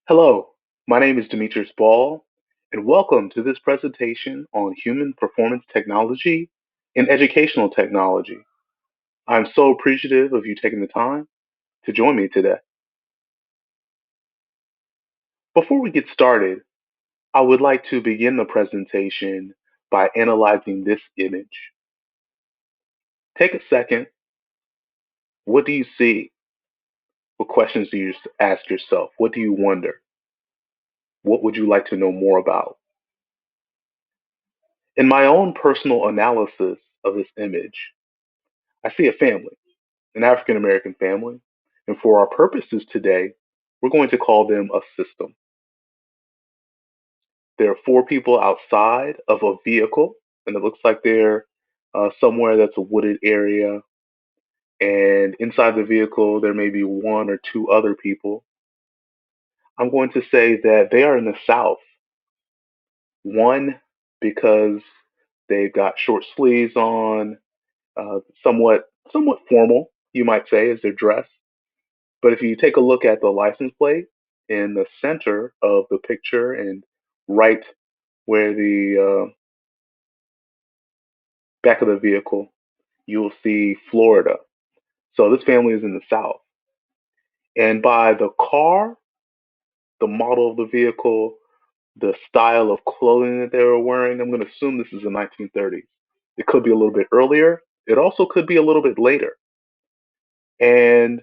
Hello, my name is Demetrius Ball, and welcome to this presentation on human performance technology and educational technology. I'm so appreciative of you taking the time to join me today. Before we get started, I would like to begin the presentation by analyzing this image. Take a second. What do you see? What questions do you ask yourself? What do you wonder? What would you like to know more about? In my own personal analysis of this image, I see a family, an African American family, and for our purposes today, we're going to call them a system. There are four people outside of a vehicle, and it looks like they're somewhere that's a wooded area. And inside the vehicle, there may be one or two other people. I'm going to say that they are in the South. One, because they've got short sleeves on, somewhat formal, you might say, as their dress. But if you take a look at the license plate in the center of the picture and right where the back of the vehicle, you'll see Florida. So this family is in the South. And by the car, the model of the vehicle, the style of clothing that they were wearing, I'm going to assume this is the 1930s. It could be a little bit earlier. It also could be a little bit later. And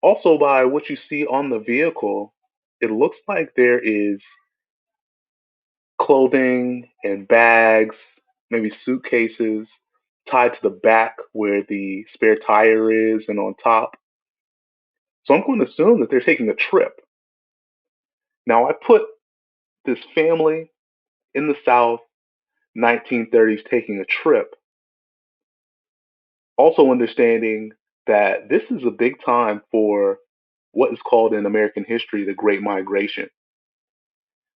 also by what you see on the vehicle, it looks like there is clothing and bags, maybe suitcases tied to the back where the spare tire is and on top. So I'm going to assume that they're taking a trip. Now, I put this family in the South, 1930s, taking a trip, also understanding that this is a big time for what is called in American history the Great Migration.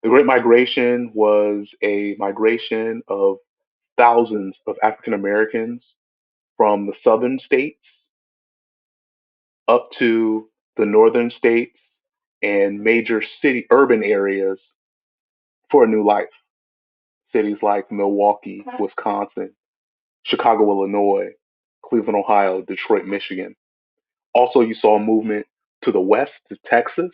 The Great Migration was a migration of thousands of African Americans from the southern states up to the northern states and major city urban areas for a new life. Cities like Milwaukee, Wisconsin, Chicago, Illinois, Cleveland, Ohio, Detroit, Michigan. Also, you saw a movement to the west, to Texas,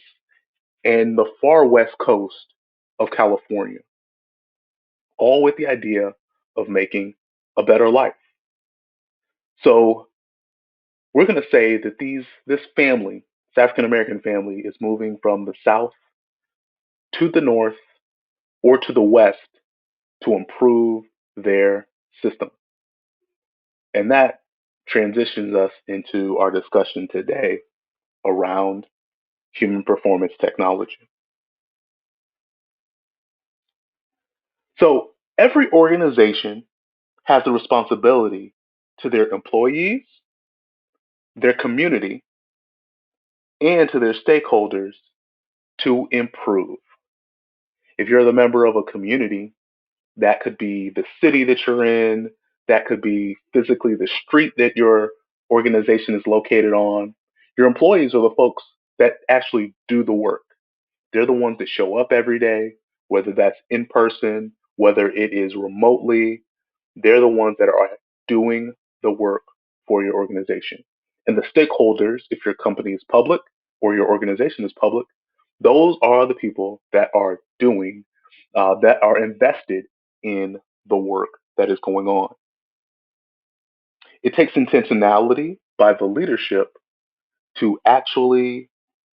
and the far west coast of California, all with the idea of making a better life. So we're going to say that this family, this African American family, is moving from the south to the north or to the west to improve their system. And that transitions us into our discussion today around human performance technology. So every organization has a responsibility to their employees, their community, and to their stakeholders to improve. If you're the member of a community, that could be the city that you're in, that could be physically the street that your organization is located on. Your employees are the folks that actually do the work. They're the ones that show up every day, whether that's in person, whether it is remotely. They're the ones that are doing the work for your organization. And the stakeholders, if your company is public or your organization is public, those are the people that are that are invested in the work that is going on. It takes intentionality by the leadership to actually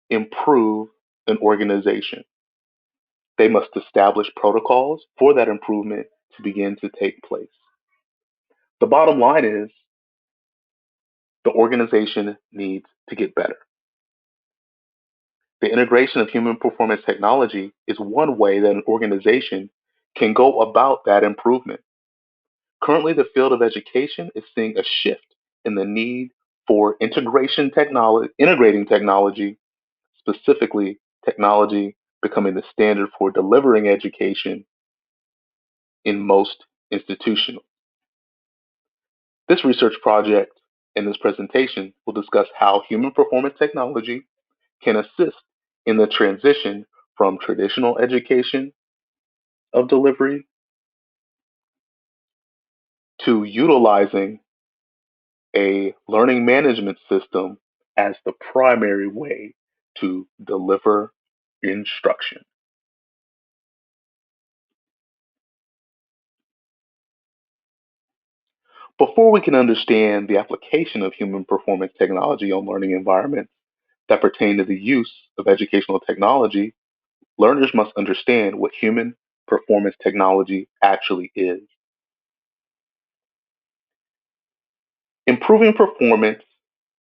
improve an organization. They must establish protocols for that improvement to begin to take place. The bottom line is the organization needs to get better. The integration of human performance technology is one way that an organization can go about that improvement. Currently, the field of education is seeing a shift in the need for integrating technology, specifically technology becoming the standard for delivering education in most institutions. This research project and this presentation will discuss how human performance technology can assist in the transition from traditional education of delivery to utilizing a learning management system as the primary way to deliver instruction. Before we can understand the application of human performance technology on learning environments that pertain to the use of educational technology, learners must understand what human performance technology actually is. Improving performance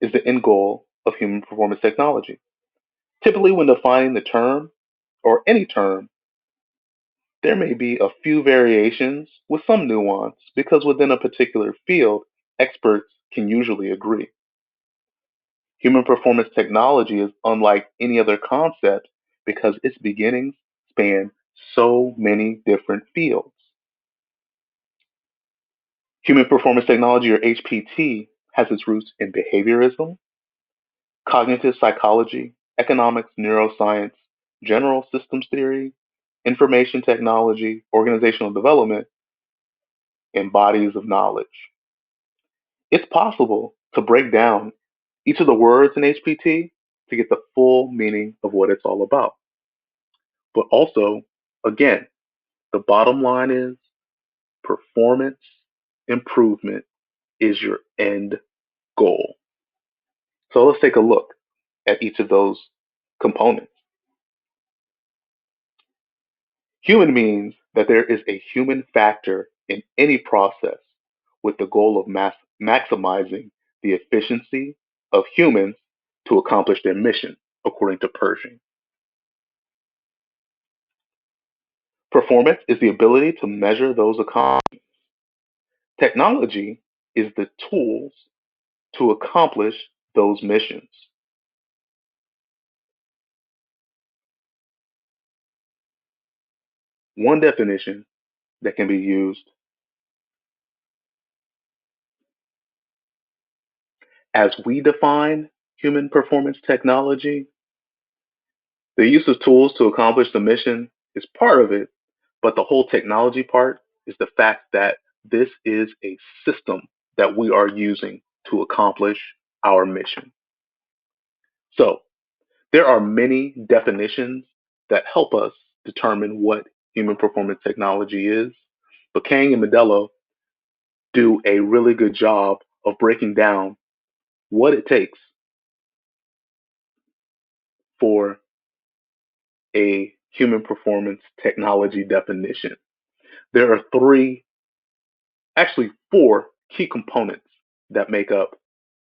is the end goal of human performance technology. Typically, when defining the term or any term, there may be a few variations with some nuance because within a particular field, experts can usually agree. Human performance technology is unlike any other concept because its beginnings span so many different fields. Human performance technology, or HPT, has its roots in behaviorism, cognitive psychology, economics, neuroscience, general systems theory, information technology, organizational development, and bodies of knowledge. It's possible to break down each of the words in HPT to get the full meaning of what it's all about. But also, again, the bottom line is performance improvement is your end goal. So let's take a look at each of those components. Human means that there is a human factor in any process with the goal of maximizing the efficiency of humans to accomplish their mission, according to Pershing. Performance is the ability to measure those accomplishments. Technology is the tools to accomplish those missions. One definition that can be used as we define human performance technology, the use of tools to accomplish the mission is part of it, but the whole technology part is the fact that this is a system that we are using to accomplish our mission. So, there are many definitions that help us determine what human performance technology is, but Kang and Modelo do a really good job of breaking down what it takes for a human performance technology definition. There are three, actually four key components that make up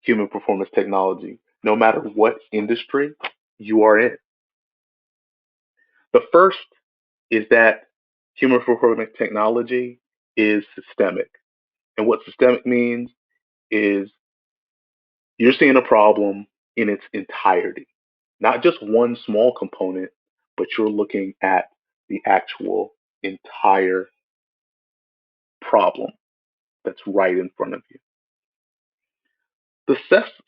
human performance technology, no matter what industry you are in. The first is that human performance technology is systemic. And what systemic means is you're seeing a problem in its entirety, not just one small component, but you're looking at the actual entire problem that's right in front of you. The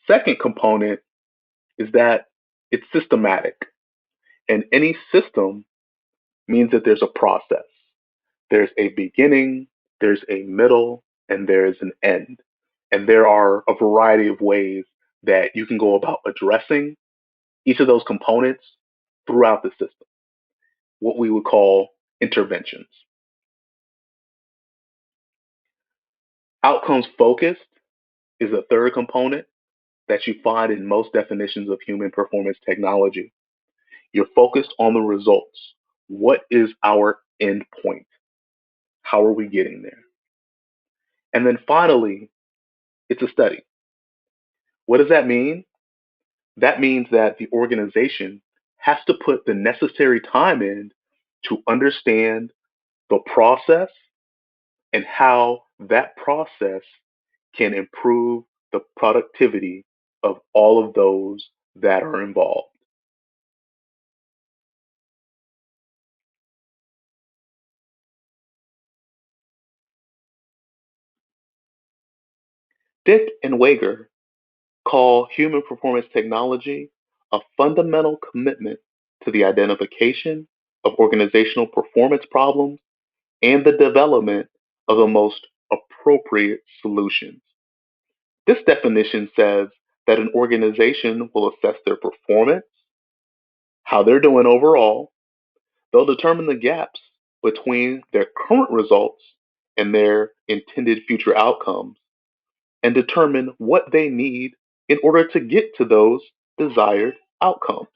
second component is that it's systematic, and any system means that there's a process. There's a beginning, there's a middle, and there's an end. And there are a variety of ways that you can go about addressing each of those components throughout the system, what we would call interventions. Outcomes focused is a third component that you find in most definitions of human performance technology. You're focused on the results. What is our end point? How are we getting there? And then finally, it's a study. What does that mean? That means that the organization has to put the necessary time in to understand the process and how that process can improve the productivity of all of those that are involved. Dick and Wager call human performance technology a fundamental commitment to the identification of organizational performance problems and the development of the most appropriate solutions. This definition says that an organization will assess their performance, how they're doing overall. They'll determine the gaps between their current results and their intended future outcomes and determine what they need in order to get to those desired outcomes.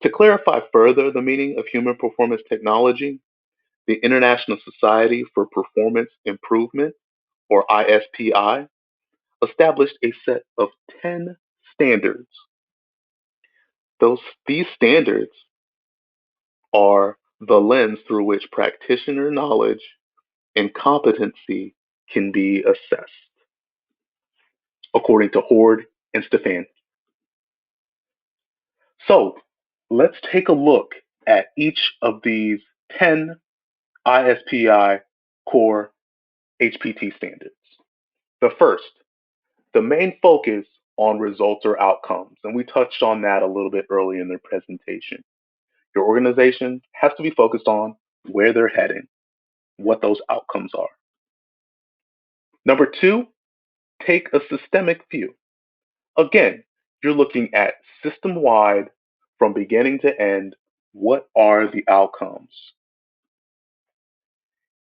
To clarify further the meaning of human performance technology, the International Society for Performance Improvement, or ISPI, established a set of 10 standards. These standards are the lens through which practitioner knowledge and competency can be assessed, according to Hord and Stefan. So let's take a look at each of these 10 ISPI core HPT standards. The first, the main focus on results or outcomes, and we touched on that a little bit early in the presentation. Your organization has to be focused on where they're heading, what those outcomes are. Number two, take a systemic view. Again, you're looking at system wide from beginning to end. What are the outcomes?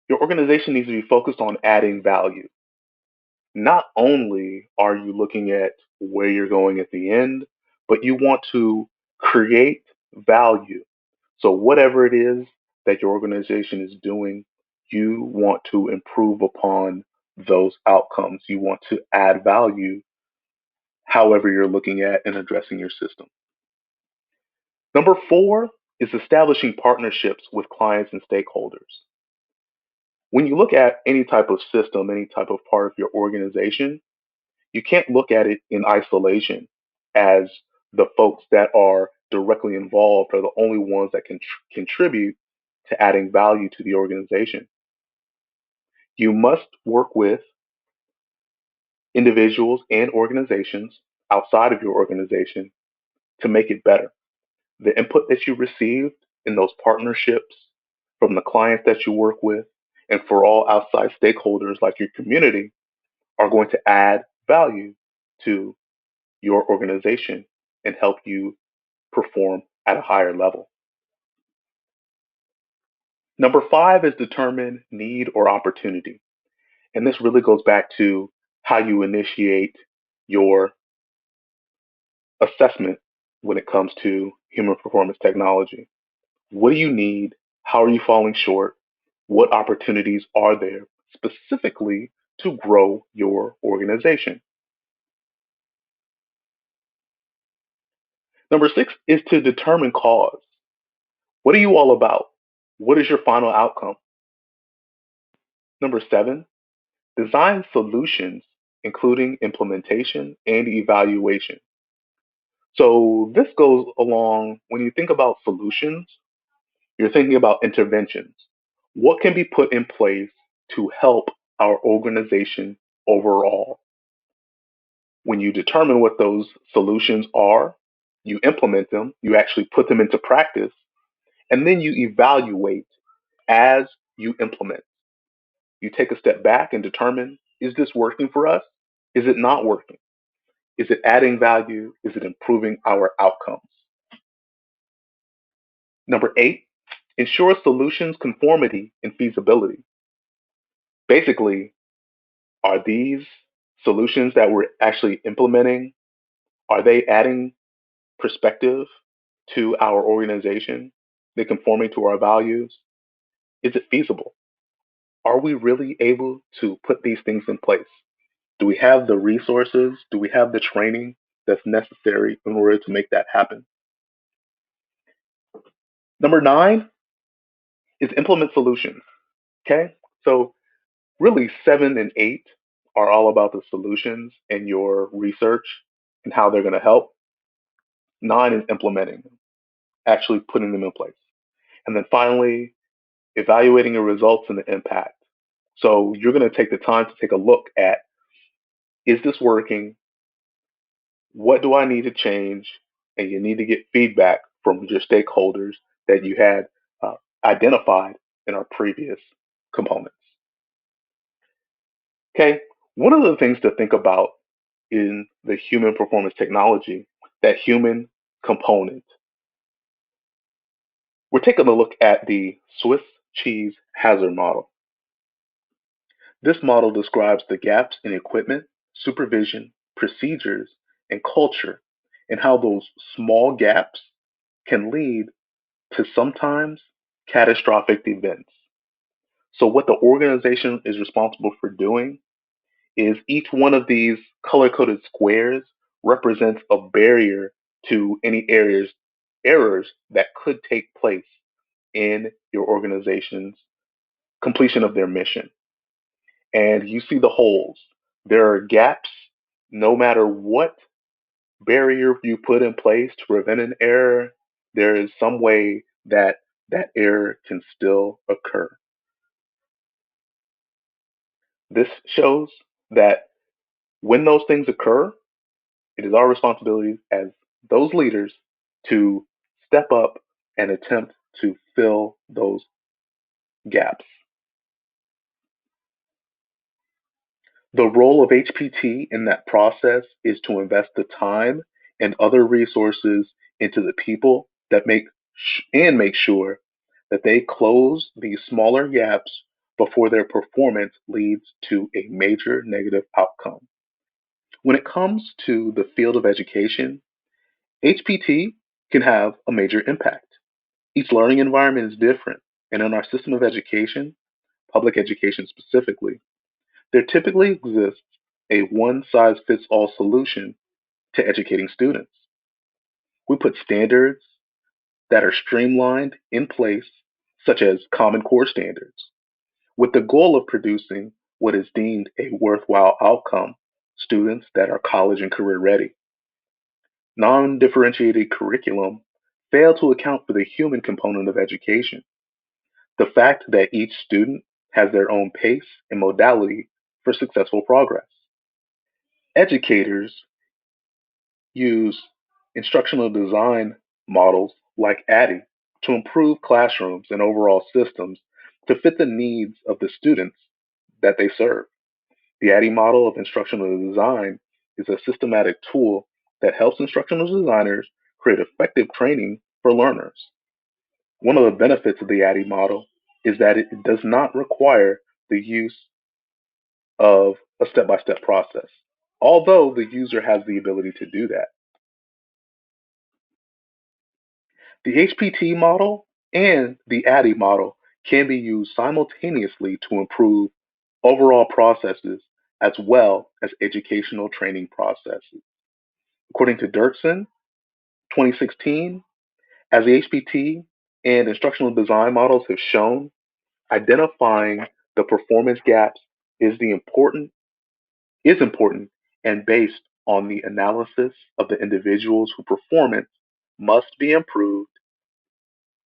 Your organization needs to be focused on adding value. Not only are you looking at where you're going at the end, but you want to create value. So, whatever it is that your organization is doing, you want to improve upon those outcomes. You want to add value, however, you're looking at and addressing your system. Number four is establishing partnerships with clients and stakeholders. When you look at any type of system, any type of part of your organization, you can't look at it in isolation as the folks that are directly involved are the only ones that can contribute to adding value to the organization. You must work with individuals and organizations outside of your organization to make it better. The input that you received in those partnerships from the clients that you work with and for all outside stakeholders like your community are going to add value to your organization and help you perform at a higher level. Number five is determine need or opportunity. And this really goes back to how you initiate your assessment when it comes to human performance technology. What do you need? How are you falling short? What opportunities are there specifically to grow your organization? Number six is to determine cause. What are you all about? What is your final outcome? Number seven, design solutions, including implementation and evaluation. So this goes along when you think about solutions, you're thinking about interventions. What can be put in place to help our organization overall? When you determine what those solutions are, you implement them, you actually put them into practice, and then you evaluate as you implement. You take a step back and determine, is this working for us? Is it not working? Is it adding value? Is it improving our outcomes? Number eight, ensure solutions conformity and feasibility. Basically, are these solutions that we're actually implementing, are they adding perspective to our organization? They conforming to our values? Is it feasible? Are we really able to put these things in place? Do we have the resources? Do we have the training that's necessary in order to make that happen? Number nine is implement solutions. Okay. So really seven and eight are all about the solutions and your research and how they're going to help. Nine is implementing them, actually putting them in place. And then finally, evaluating your results and the impact. So you're going to take the time to take a look at, is this working? What do I need to change? And you need to get feedback from your stakeholders that you had uh, identified in our previous components. Okay, one of the things to think about in the human performance technology, that human component. We're taking a look at the Swiss cheese hazard model. This model describes the gaps in equipment, supervision, procedures, and culture, and how those small gaps can lead to sometimes catastrophic events. So, what the organization is responsible for doing is each one of these color coded squares represents a barrier to any errors that could take place in your organization's completion of their mission. And you see the holes. There are gaps no matter what barrier you put in place to prevent an error, there is some way that that error can still occur. This shows that when those things occur, it is our responsibility as those leaders to step up and attempt to fill those gaps. The role of HPT in that process is to invest the time and other resources into the people that make sure that they close these smaller gaps before their performance leads to a major negative outcome. When it comes to the field of education, HPT can have a major impact. Each learning environment is different, and in our system of education, public education specifically, there typically exists a one size fits all solution to educating students. We put standards that are streamlined in place, such as Common Core standards, with the goal of producing what is deemed a worthwhile outcome, students that are college and career ready. Non differentiated curriculum fail to account for the human component of education, the fact that each student has their own pace and modality for successful progress. Educators use instructional design models like ADDIE to improve classrooms and overall systems to fit the needs of the students that they serve. The ADDIE model of instructional design is a systematic tool that helps instructional designers create effective training for learners. One of the benefits of the ADDIE model is that it does not require the use of a step by step process, although the user has the ability to do that. The HPT model and the ADDIE model can be used simultaneously to improve overall processes as well as educational training processes. According to Dirksen, 2016, as the HPT and instructional design models have shown, identifying the performance gaps is the important is important and based on the analysis of the individuals whose performance must be improved,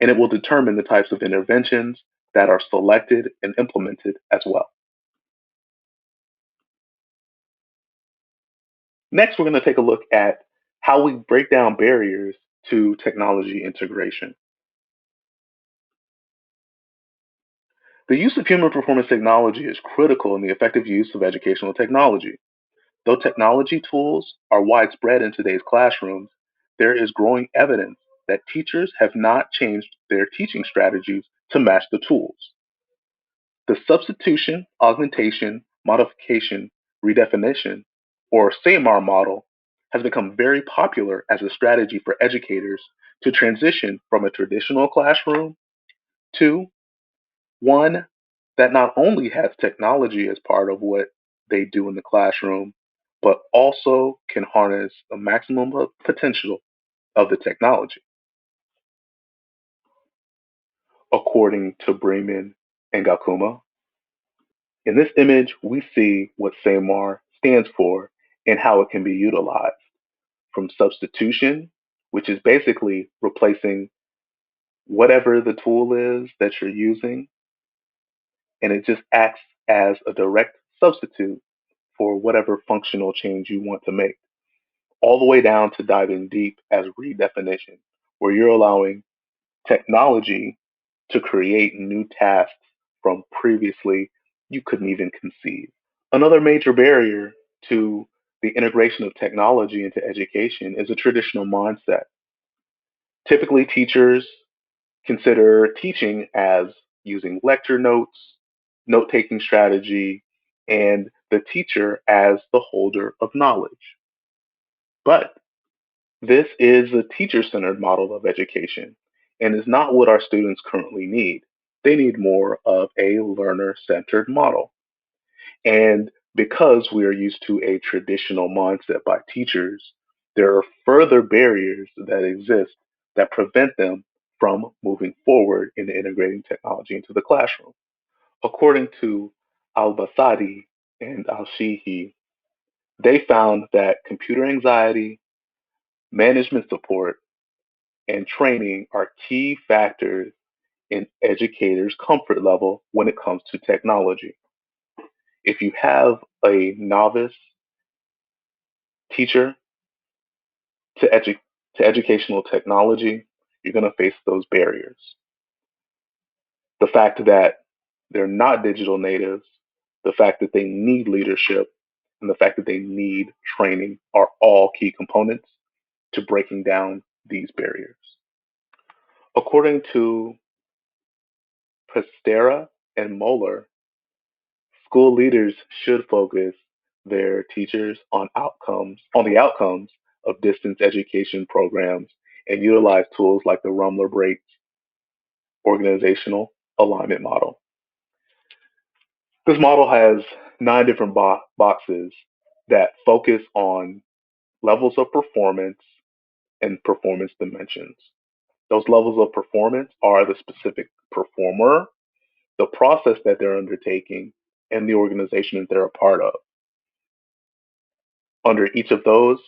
and it will determine the types of interventions that are selected and implemented as well. Next, we're going to take a look at how we break down barriers to technology integration. The use of human performance technology is critical in the effective use of educational technology. Though technology tools are widespread in today's classrooms, there is growing evidence that teachers have not changed their teaching strategies to match the tools. The substitution, augmentation, modification, redefinition, or SAMR model has become very popular as a strategy for educators to transition from a traditional classroom to one that not only has technology as part of what they do in the classroom, but also can harness the maximum potential of the technology. According to Bremen and Gakuma, in this image, we see what SAMR stands for and how it can be utilized, from substitution, which is basically replacing whatever the tool is that you're using, and it just acts as a direct substitute for whatever functional change you want to make, all the way down to diving deep as redefinition, where you're allowing technology to create new tasks from previously you couldn't even conceive. Another major barrier to the integration of technology into education is a traditional mindset. Typically, teachers consider teaching as using lecture notes, note taking strategy, and the teacher as the holder of knowledge. But this is a teacher centered model of education and is not what our students currently need. They need more of a learner centered model. And because we are used to a traditional mindset by teachers, there are further barriers that exist that prevent them from moving forward in integrating technology into the classroom. According to Al Basadi and Al Shihi, they found that computer anxiety, management support, and training are key factors in educators' comfort level when it comes to technology. If you have a novice teacher to, to educational technology, you're going to face those barriers. The fact that they're not digital natives, the fact that they need leadership, and the fact that they need training are all key components to breaking down these barriers. According to Prestera and Moeller, school leaders should focus their teachers on the outcomes of distance education programs and utilize tools like the Rumler Breaks organizational alignment model. This model has 9 different boxes that focus on levels of performance and performance dimensions. Those levels of performance are the specific performer, the process that they're undertaking, and the organization that they're a part of. Under each of those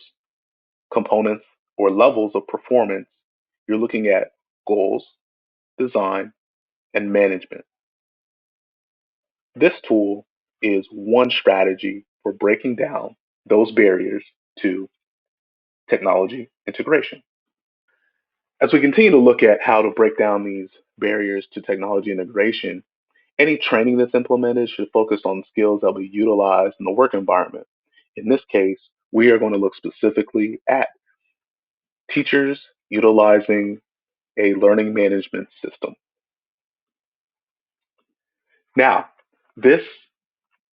components or levels of performance, you're looking at goals, design, and management. This tool is one strategy for breaking down those barriers to technology integration. As we continue to look at how to break down these barriers to technology integration, any training that's implemented should focus on skills that will be utilized in the work environment. In this case, we are going to look specifically at teachers utilizing a learning management system. Now, this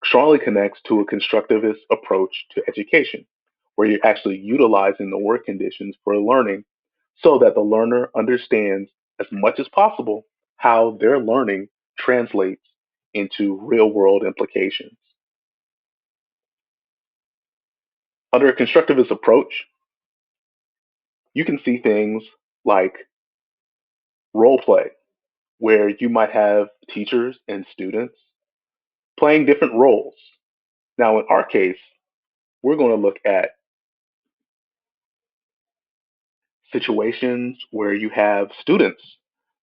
strongly connects to a constructivist approach to education, where you're actually utilizing the work conditions for learning so that the learner understands as much as possible how their learning translates into real world implications. Under a constructivist approach, you can see things like role play, where you might have teachers and students playing different roles. Now, in our case, we're going to look at situations where you have students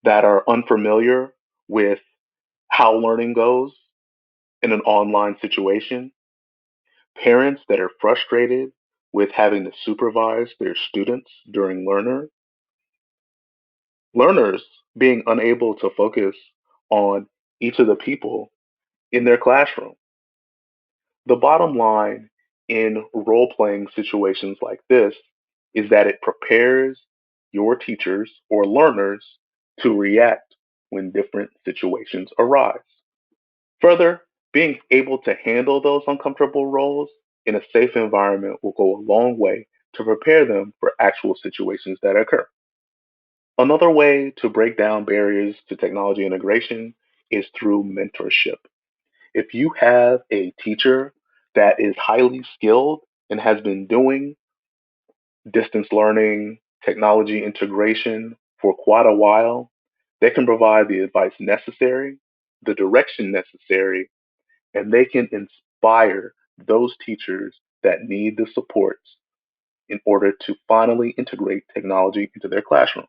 that are unfamiliar with how learning goes in an online situation, parents that are frustrated with having to supervise their students during learners being unable to focus on each of the people in their classroom. The bottom line in role playing situations like this is that it prepares your teachers or learners to react when different situations arise. Further, being able to handle those uncomfortable roles in a safe environment will go a long way to prepare them for actual situations that occur. Another way to break down barriers to technology integration is through mentorship. If you have a teacher that is highly skilled and has been doing distance learning, technology integration for quite a while, they can provide the advice necessary, the direction necessary, and they can inspire those teachers that need the supports in order to finally integrate technology into their classroom.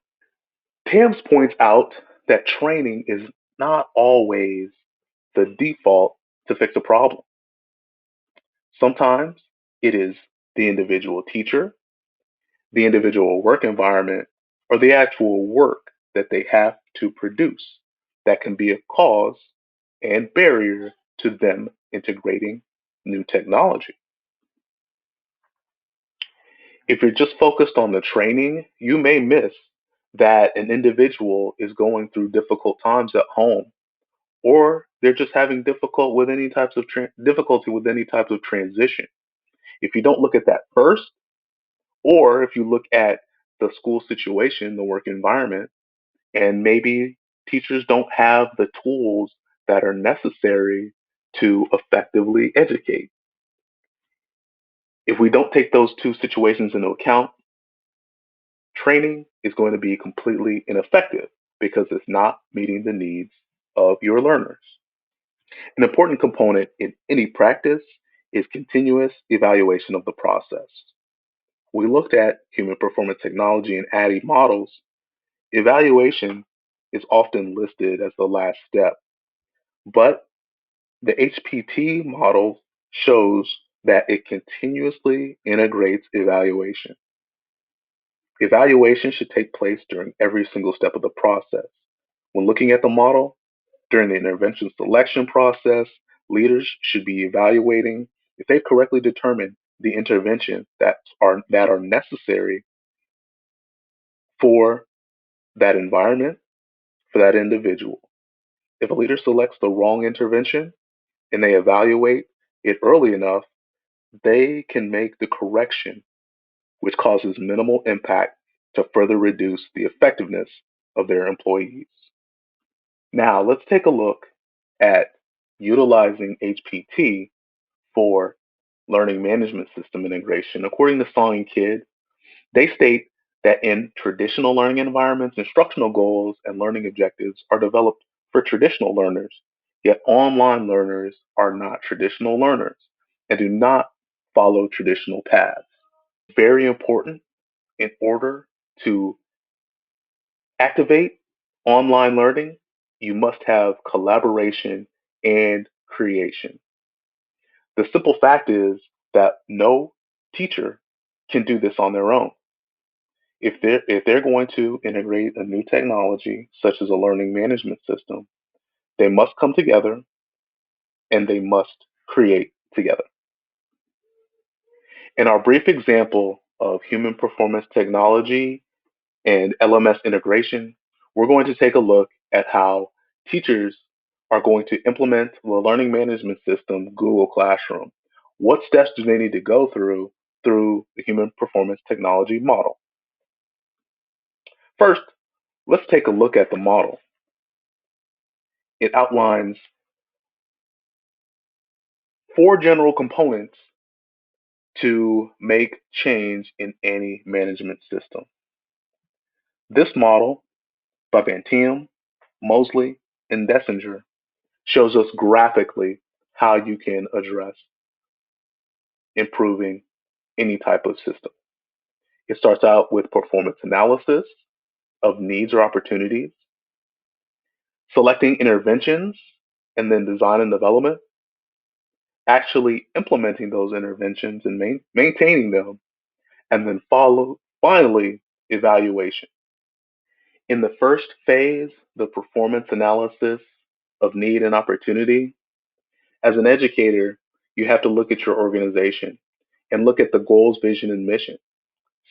Tams points out that training is not always the default to fix a problem. Sometimes it is the individual teacher, the individual work environment, or the actual work that they have to produce that can be a cause and barrier to them integrating new technology. If you're just focused on the training, you may miss that an individual is going through difficult times at home, or they're just having difficulty with any types of transition. If you don't look at that first, or if you look at the school situation, the work environment, and maybe teachers don't have the tools that are necessary to effectively educate. If we don't take those two situations into account, training is going to be completely ineffective because it's not meeting the needs of your learners. An important component in any practice is continuous evaluation of the process. We looked at human performance technology and ADDIE models. Evaluation is often listed as the last step, but the HPT model shows that it continuously integrates evaluation. Evaluation should take place during every single step of the process. When looking at the model, during the intervention selection process, leaders should be evaluating if they've correctly determined the intervention that are necessary for that environment, for that individual. If a leader selects the wrong intervention and they evaluate it early enough, they can make the correction, which causes minimal impact to further reduce the effectiveness of their employees. Now, let's take a look at utilizing HPT for learning management system integration. According to Song and Kidd, they state that in traditional learning environments, instructional goals and learning objectives are developed for traditional learners, yet online learners are not traditional learners and do not follow traditional paths. Very important in order to activate online learning, you must have collaboration and creation. The simple fact is that no teacher can do this on their own. If they're going to integrate a new technology such as a learning management system, they must come together and they must create together. In our brief example of human performance technology and LMS integration, we're going to take a look at how teachers are going to implement the learning management system Google Classroom. What steps do they need to go through the human performance technology model? First, let's take a look at the model. It outlines four general components to make change in any management system. This model by Van Tiem, Mosley, and Dessinger shows us graphically how you can address improving any type of system. It starts out with performance analysis of needs or opportunities, selecting interventions, and then design and development, actually implementing those interventions and maintaining them, and then finally evaluation. In the first phase, the performance analysis of need and opportunity, as an educator, you have to look at your organization and look at the goals, vision, and mission,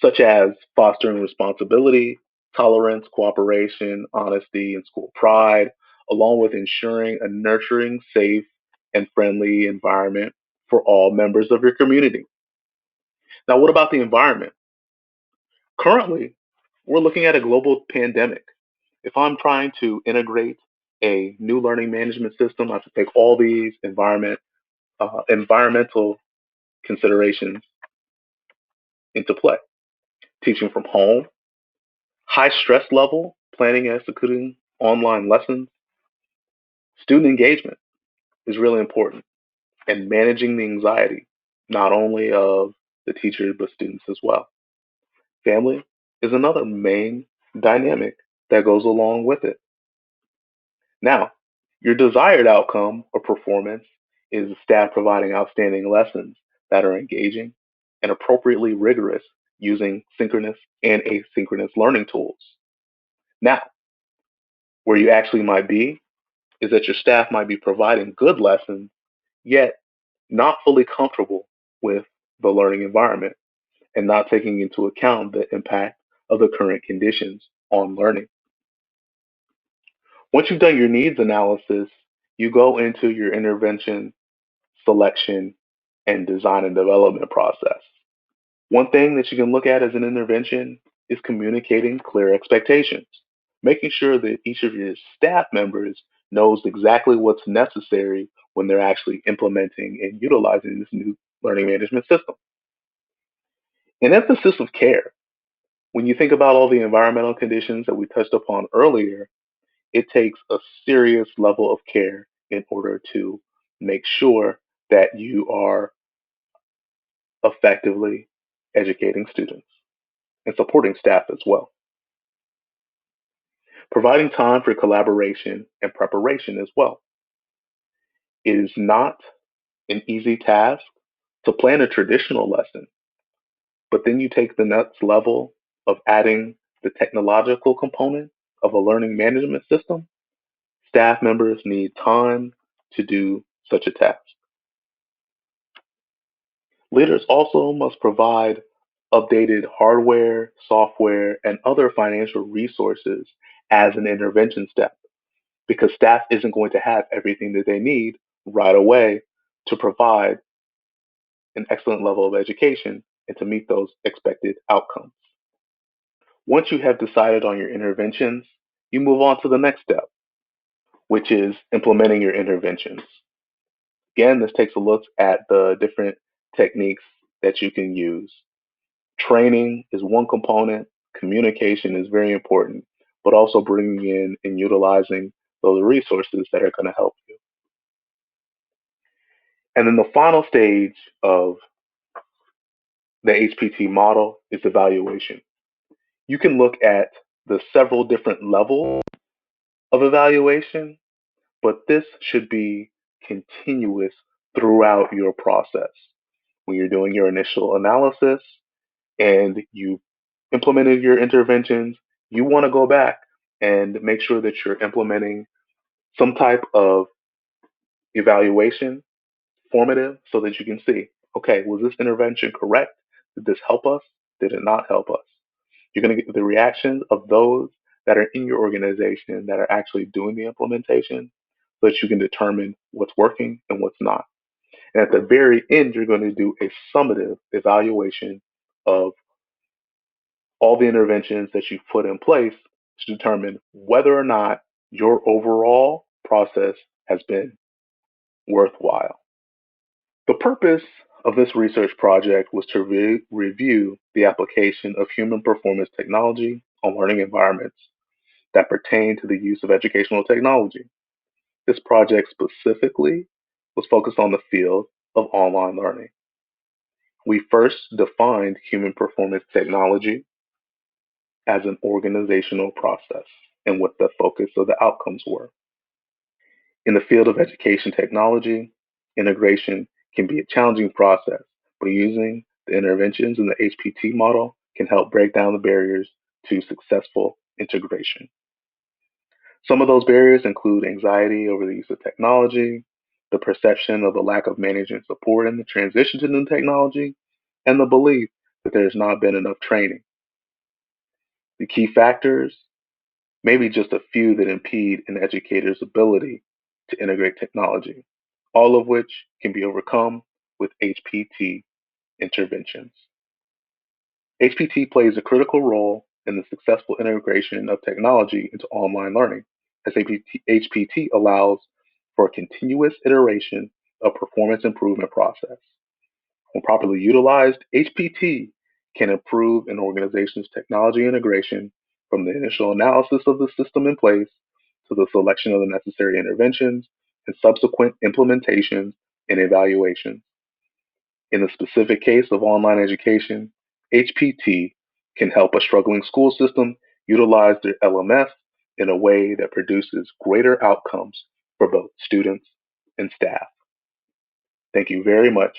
such as fostering responsibility, tolerance, cooperation, honesty, and school pride, along with ensuring a nurturing, safe, and friendly environment for all members of your community. Now, what about the environment? Currently, we're looking at a global pandemic. If I'm trying to integrate a new learning management system, I have to take all these environmental considerations into play. Teaching from home, high stress level, planning and executing online lessons, student engagement is really important, and managing the anxiety, not only of the teachers, but students as well. Family is another main dynamic that goes along with it. Now, your desired outcome or performance is staff providing outstanding lessons that are engaging and appropriately rigorous using synchronous and asynchronous learning tools. Now, where you actually might be is that your staff might be providing good lessons, yet not fully comfortable with the learning environment and not taking into account the impact of the current conditions on learning. Once you've done your needs analysis, you go into your intervention, selection, and design and development process. One thing that you can look at as an intervention is communicating clear expectations, making sure that each of your staff members knows exactly what's necessary when they're actually implementing and utilizing this new learning management system. An emphasis of care. When you think about all the environmental conditions that we touched upon earlier, it takes a serious level of care in order to make sure that you are effectively educating students and supporting staff as well. Providing time for collaboration and preparation as well. It is not an easy task to plan a traditional lesson, but then you take the next level of adding the technological component of a learning management system. Staff members need time to do such a task. Leaders also must provide updated hardware, software, and other financial resources as an intervention step because staff isn't going to have everything that they need right away to provide an excellent level of education and to meet those expected outcomes. Once you have decided on your interventions, you move on to the next step, which is implementing your interventions. Again, this takes a look at the different techniques that you can use. Training is one component, communication is very important, but also bringing in and utilizing those resources that are going to help you. And then the final stage of the HPT model is evaluation. You can look at the several different levels of evaluation, but this should be continuous throughout your process. When you're doing your initial analysis and you implemented your interventions, you want to go back and make sure that you're implementing some type of evaluation formative so that you can see, okay, was this intervention correct? Did this help us? Did it not help us? You're going to get the reactions of those that are in your organization that are actually doing the implementation so that you can determine what's working and what's not. And at the very end, you're going to do a summative evaluation of all the interventions that you've put in place to determine whether or not your overall process has been worthwhile. The purpose of this research project was to review the application of human performance technology on learning environments that pertain to the use of educational technology. This project specifically was focused on the field of online learning. We first defined human performance technology as an organizational process and what the focus of the outcomes were. In the field of education technology, integration can be a challenging process, but using the interventions in the HPT model can help break down the barriers to successful integration. Some of those barriers include anxiety over the use of technology, the perception of the lack of management support in the transition to new technology, and the belief that there's not been enough training. The key factors, maybe just a few that impede an educator's ability to integrate technology, all of which can be overcome with HPT interventions. HPT plays a critical role in the successful integration of technology into online learning, as HPT allows for a continuous iteration of performance improvement process. When properly utilized, HPT can improve an organization's technology integration from the initial analysis of the system in place to the selection of the necessary interventions and subsequent implementations and evaluations. In the specific case of online education, HPT can help a struggling school system utilize their LMS in a way that produces greater outcomes for both students and staff. Thank you very much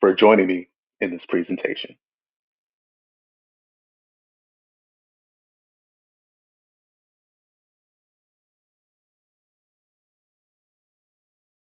for joining me in this presentation.